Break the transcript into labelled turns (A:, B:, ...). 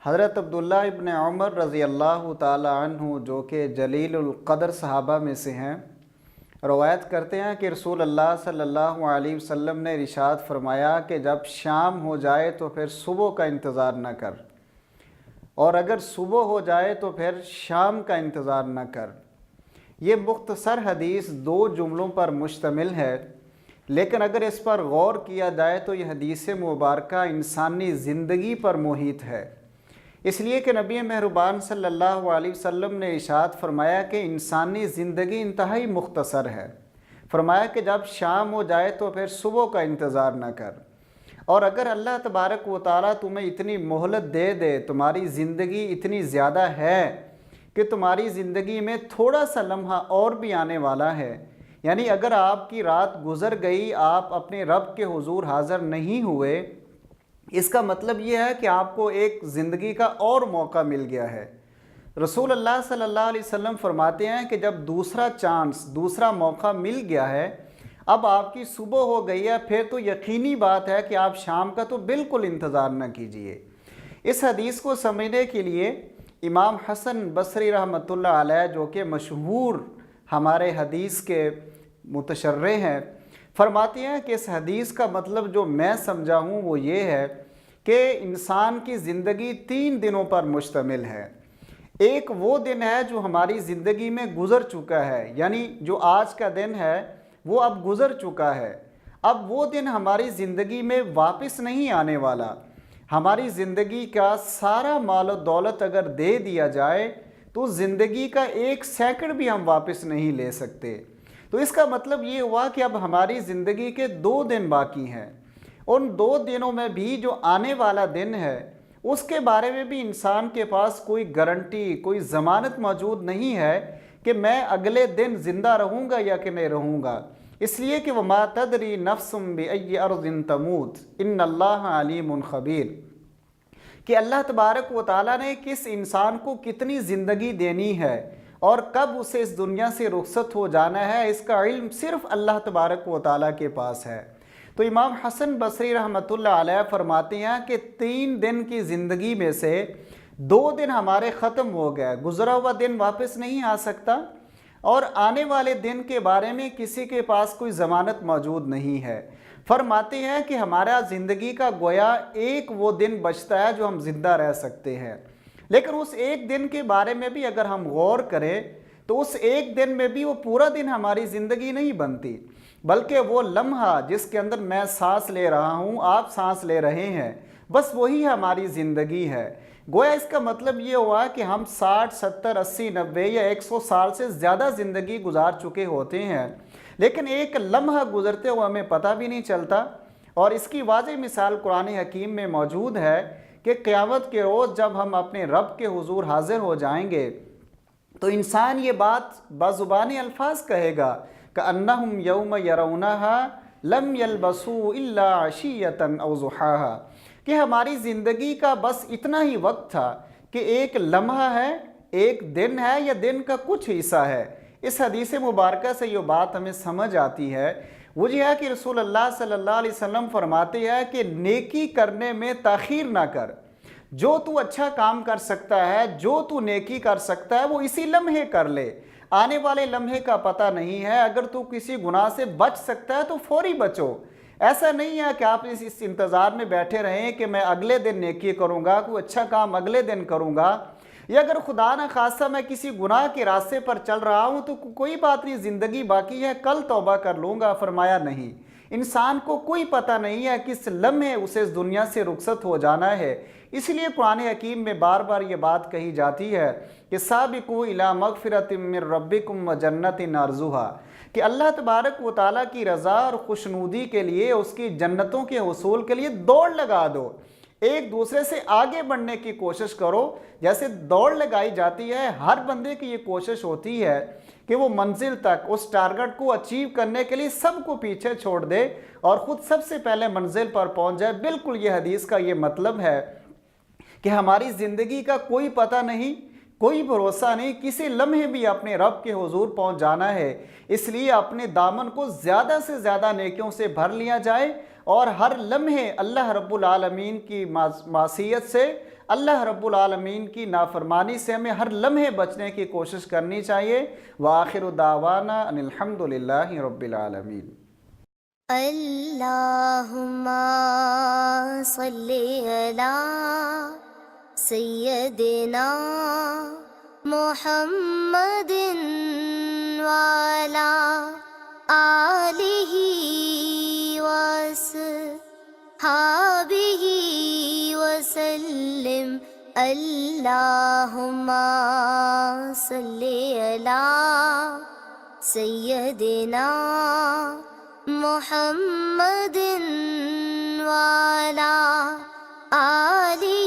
A: حضرت عبداللہ ابن عمر رضی اللہ تعالی عنہ جو کہ جلیل القدر صحابہ میں سے ہیں، روایت کرتے ہیں کہ رسول اللہ صلی اللہ علیہ وسلم نے ارشاد فرمایا کہ جب شام ہو جائے تو پھر صبح کا انتظار نہ کر، اور اگر صبح ہو جائے تو پھر شام کا انتظار نہ کر۔ یہ مختصر حدیث 2 جملوں پر مشتمل ہے، لیکن اگر اس پر غور کیا جائے تو یہ حدیث مبارکہ انسانی زندگی پر محیط ہے، اس لیے کہ نبی مہربان صلی اللہ علیہ وسلم نے ارشاد فرمایا کہ انسانی زندگی انتہائی مختصر ہے۔ فرمایا کہ جب شام ہو جائے تو پھر صبح کا انتظار نہ کر، اور اگر اللہ تبارک و تعالیٰ تمہیں اتنی مہلت دے دے، تمہاری زندگی اتنی زیادہ ہے کہ تمہاری زندگی میں تھوڑا سا لمحہ اور بھی آنے والا ہے، یعنی اگر آپ کی رات گزر گئی، آپ اپنے رب کے حضور حاضر نہیں ہوئے، اس کا مطلب یہ ہے کہ آپ کو ایک زندگی کا اور موقع مل گیا ہے۔ رسول اللہ صلی اللہ علیہ وسلم فرماتے ہیں کہ جب دوسرا چانس، دوسرا موقع مل گیا ہے، اب آپ کی صبح ہو گئی ہے، پھر تو یقینی بات ہے کہ آپ شام کا تو بالکل انتظار نہ کیجئے۔ اس حدیث کو سمجھنے کے لیے امام حسن بصری رحمۃ اللہ علیہ جو کہ مشہور ہمارے حدیث کے متشرح ہیں، فرماتے ہیں کہ اس حدیث کا مطلب جو میں سمجھا ہوں وہ یہ ہے کہ انسان کی زندگی 3 دنوں پر مشتمل ہے۔ ایک وہ دن ہے جو ہماری زندگی میں گزر چکا ہے، یعنی جو آج کا دن ہے وہ اب گزر چکا ہے، اب وہ دن ہماری زندگی میں واپس نہیں آنے والا۔ ہماری زندگی کا سارا مال و دولت اگر دے دیا جائے تو زندگی کا 1 سیکنڈ بھی ہم واپس نہیں لے سکتے۔ تو اس کا مطلب یہ ہوا کہ اب ہماری زندگی کے 2 دن باقی ہیں۔ ان 2 دنوں میں بھی جو آنے والا دن ہے اس کے بارے میں بھی انسان کے پاس کوئی گارنٹی، کوئی ضمانت موجود نہیں ہے کہ میں اگلے دن زندہ رہوں گا یا کہ نہیں رہوں گا، اس لیے کہ وَمَا تَدْرِي نَفْسٌ بِأَيِّ أَرْضٍ تَمُوتُ إِنَّ اللَّهَ عَلِيمٌ خَبِيرٌ، کہ اللہ تبارک و تعالیٰ نے کس انسان کو کتنی زندگی دینی ہے اور کب اسے اس دنیا سے رخصت ہو جانا ہے، اس کا علم صرف اللہ تبارک و تعالیٰ کے پاس ہے۔ تو امام حسن بصری رحمۃ اللہ علیہ فرماتے ہیں کہ 3 دن کی زندگی میں سے 2 دن ہمارے ختم ہو گئے، گزرا ہوا دن واپس نہیں آ سکتا، اور آنے والے دن کے بارے میں کسی کے پاس کوئی ضمانت موجود نہیں ہے۔ فرماتے ہیں کہ ہمارا زندگی کا گویا ایک وہ دن بچتا ہے جو ہم زندہ رہ سکتے ہیں، لیکن اس ایک دن کے بارے میں بھی اگر ہم غور کریں تو اس ایک دن میں بھی وہ پورا دن ہماری زندگی نہیں بنتی، بلکہ وہ لمحہ جس کے اندر میں سانس لے رہا ہوں، آپ سانس لے رہے ہیں، بس وہی ہماری زندگی ہے۔ گویا اس کا مطلب یہ ہوا کہ ہم 60، 70، 80، 90 یا 100 سال سے زیادہ زندگی گزار چکے ہوتے ہیں، لیکن ایک لمحہ گزرتے ہوئے ہمیں پتہ بھی نہیں چلتا۔ اور اس کی واضح مثال قرآن حکیم میں موجود ہے کہ قیامت کے روز جب ہم اپنے رب کے حضور حاضر ہو جائیں گے تو انسان یہ بات بزبان الفاظ کہے گا کأنہم یوم یرونہا لم یلبسوا الا عشیۃ او ضحاہا، کہ ہماری زندگی کا بس اتنا ہی وقت تھا کہ ایک لمحہ ہے، ایک دن ہے یا دن کا کچھ حصہ ہے۔ اس حدیث مبارکہ سے یہ بات ہمیں سمجھ آتی ہے، وہ یہ ہے کہ رسول اللہ صلی اللہ علیہ وسلم فرماتے ہیں کہ نیکی کرنے میں تاخیر نہ کر، جو تو اچھا کام کر سکتا ہے، جو تو نیکی کر سکتا ہے وہ اسی لمحے کر لے، آنے والے لمحے کا پتہ نہیں ہے۔ اگر تو کسی گناہ سے بچ سکتا ہے تو فوری بچو، ایسا نہیں ہے کہ آپ اس انتظار میں بیٹھے رہیں کہ میں اگلے دن نیکی کروں گا، کوئی اچھا کام اگلے دن کروں گا، یا اگر خدا نہ خواستہ میں کسی گناہ کے راستے پر چل رہا ہوں تو کوئی بات نہیں، زندگی باقی ہے، کل توبہ کر لوں گا۔ فرمایا نہیں، انسان کو کوئی پتہ نہیں ہے کس لمحے اسے اس دنیا سے رخصت ہو جانا ہے۔ اس لیے قرآن حکیم میں بار بار یہ بات کہی جاتی ہے کہ سابقوا الی مغفرۃ من ربکم وجنۃ عرضھا، کہ اللہ تبارک و تعالیٰ کی رضا اور خوشنودی کے لیے، اس کی جنتوں کے حصول کے لیے دوڑ لگا دو، ایک دوسرے سے آگے بڑھنے کی کوشش کرو۔ جیسے دوڑ لگائی جاتی ہے، ہر بندے کی یہ کوشش ہوتی ہے کہ وہ منزل تک، اس ٹارگٹ کو اچیو کرنے کے لیے سب کو پیچھے چھوڑ دے اور خود سب سے پہلے منزل پر پہنچ جائے۔ بالکل یہ حدیث کا یہ مطلب ہے کہ ہماری زندگی کا کوئی پتہ نہیں، کوئی بھروسہ نہیں، کسی لمحے بھی اپنے رب کے حضور پہنچ جانا ہے۔ اس لیے اپنے دامن کو زیادہ سے زیادہ نیکیوں سے بھر لیا جائے اور ہر لمحے اللہ رب العالمین کی معصیت سے، اللہ رب العالمین کی نافرمانی سے ہمیں ہر لمحے بچنے کی کوشش کرنی چاہیے۔ وآخر دعوانا ان الحمدللہ رب العالمین۔
B: اللہم صلی علی سیدنا محمد وعلی آلہ وصحبہ وسلم۔ اللہم صلی علی سیدنا محمد وعلی آلہ